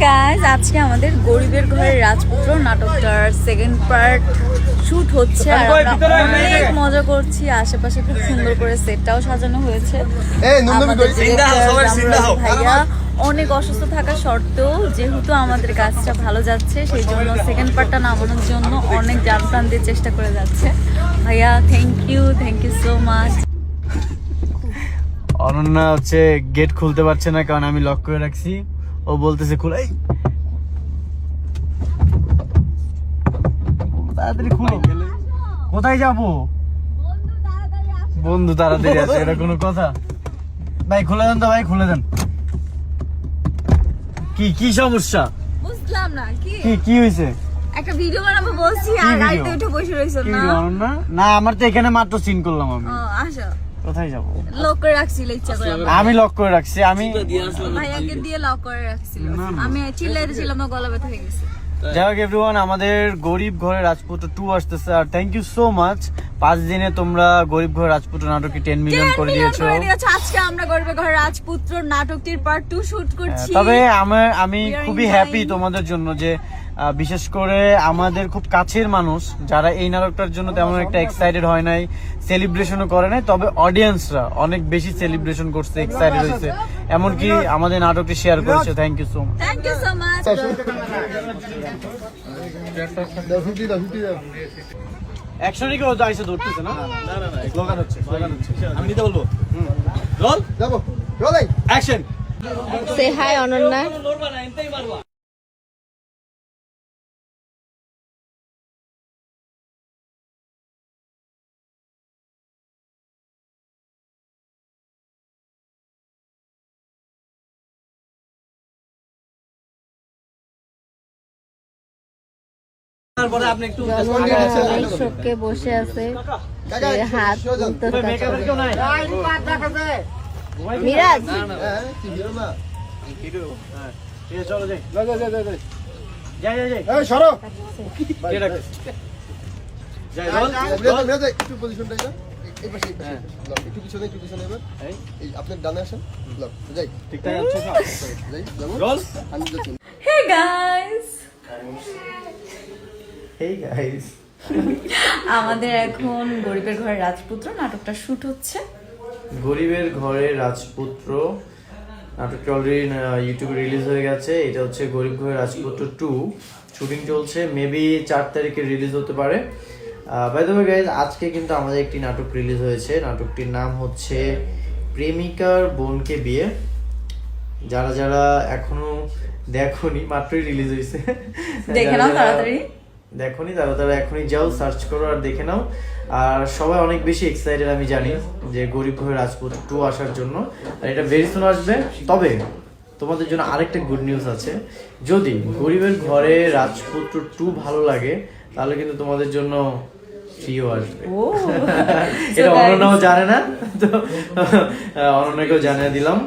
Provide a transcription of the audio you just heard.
Guys, আজকে আমাদের গরিবের ঘরের রাজপুত্র নাটকটার সেকেন্ড পার্ট শুট হচ্ছে আর আমরা অনেক মজা করছি। আশেপাশে খুব সুন্দর করে সেটটাও সাজানো হয়েছে। আমাদের ভাইয়া অনেক অসুস্থ থাকা সত্ত্বেও যেহেতু আমাদের কাজটা ভালো যাচ্ছে সেই জন্য সেকেন্ড পার্টটা নামানোর জন্য অনেক জান প্রাণ দিয়ে চেষ্টা করে যাচ্ছে। ভাইয়া thank you so much. Ananya হচ্ছে গেট খুলতে পারছে না কারণ আমি লক করে রাখছি। ও বলতেছে খুলাই, তাড়াতাড়ি খুলো। কোথায় যাবো? বন্ধু তাড়াতাড়ি আছে, এটা কোনো কথা? ভাই খুলে দেন তো, ভাই খুলে দেন। কি কি সমস্যা বুঝলাম না। কি হয়েছে? একটা ভিডিও বানাবো বলছি আর গাড়িতে উঠে বসে রইছো না। অনন্যা না, আমার তো এখানে মাত্র সিন করলাম আমি। আসো। কোথায় যাবো? লক করে রাখছিল ইচ্ছা করে। আমি লক করে রাখছি। আমি ভাইয়াকে দিয়ে লক করে রাখছিল। আমি চিল্লাইতেছিলাম, আমার গলা ব্যথা হয়ে গেছে। যাই হোক এভরিওয়ান, আমাদের গরিব ঘরের রাজপুত্র 2 আসতেছে আর থ্যাংক ইউ সো মাচ। 5 দিনে তোমরা গরিব ঘরের রাজপুত্র নাটকটি 10 মিলিয়ন করে দিয়েছো। আজকে আমরা গরিবের ঘরের রাজপুত্র নাটকটির পার্ট 2 শুট করছি। তবে আমি খুবই হ্যাপি তোমাদের জন্য যে বিশেষ করে আমাদের খুব কাছের মানুষ যারা এই নাটকটার জন্য তেমন একটা এক্সাইটেড হয় নাই, সেলিব্রেশনও করে নাই, তবে অডিয়েন্সরা অনেক বেশি সেলিব্রেশন করছে, এক্সাইটেড হয়েছে, এমনকি আমাদের নাটকটি শেয়ার করেছে। Thank you so much. Thank you so much. অ্যাকশনই কেউ যাইছে ধরতেছে না? স্লোগান হচ্ছে আমি নিতে বলবো। রোল যাবো, রোলিং অ্যাকশন। সে হাই অনন্যা। তারপরে আপনি একটু শোকে বসে আছে, হাত মিরাজ চলো যাই সরো একটু পজিশনটা একটু পিছনে এবার এই আপনার ডানে আসেন। যাই ঠিকঠাক আছে। যাই রোল। হে গাইস, আমাদের এখন গরিবের ঘরের রাজপুত্র নাটকটা শুট হচ্ছে। গরিবের ঘরে রাজপুত্র নাটকটি অলরেডি ইউটিউবে রিলিজ হয়ে গেছে। এটা হচ্ছে গরিব ঘরের রাজপুত্র 2 শুটিং চলছে, মেবি 4 তারিখে রিলিজ হতে পারে। বাই দ্য ওয়ে গাইস, আজকে কিন্তু আমাদের একটি নাটক রিলিজ হয়েছে। নাটকটির নাম হচ্ছে প্রেমিকার বোনকে বিয়ে। যারা যারা এখনো দেখোনি, মাত্রই রিলিজ হয়েছে, দেখে নাও তাড়াতাড়ি। দেখোনি তারা এখনই যাও, সার্চ করো আর দেখে নাও। আর সবাই অনেক বেশি এক্সাইটেড আমি জানি যে গরিব ঘরের রাজপুত্র 2 আসার জন্য, আর এটা ভেরি সুন আসবে। তবে তোমাদের জন্য আরেকটা গুড নিউজ আছে, যদি গরিবের ঘরে রাজপুত্র 2 ভালো লাগে তাহলে কিন্তু তোমাদের জন্য ফ্রিও আসবে। এটা অনন্যাও জানে না, তো অনন্যাকেও জানিয়ে দিলাম।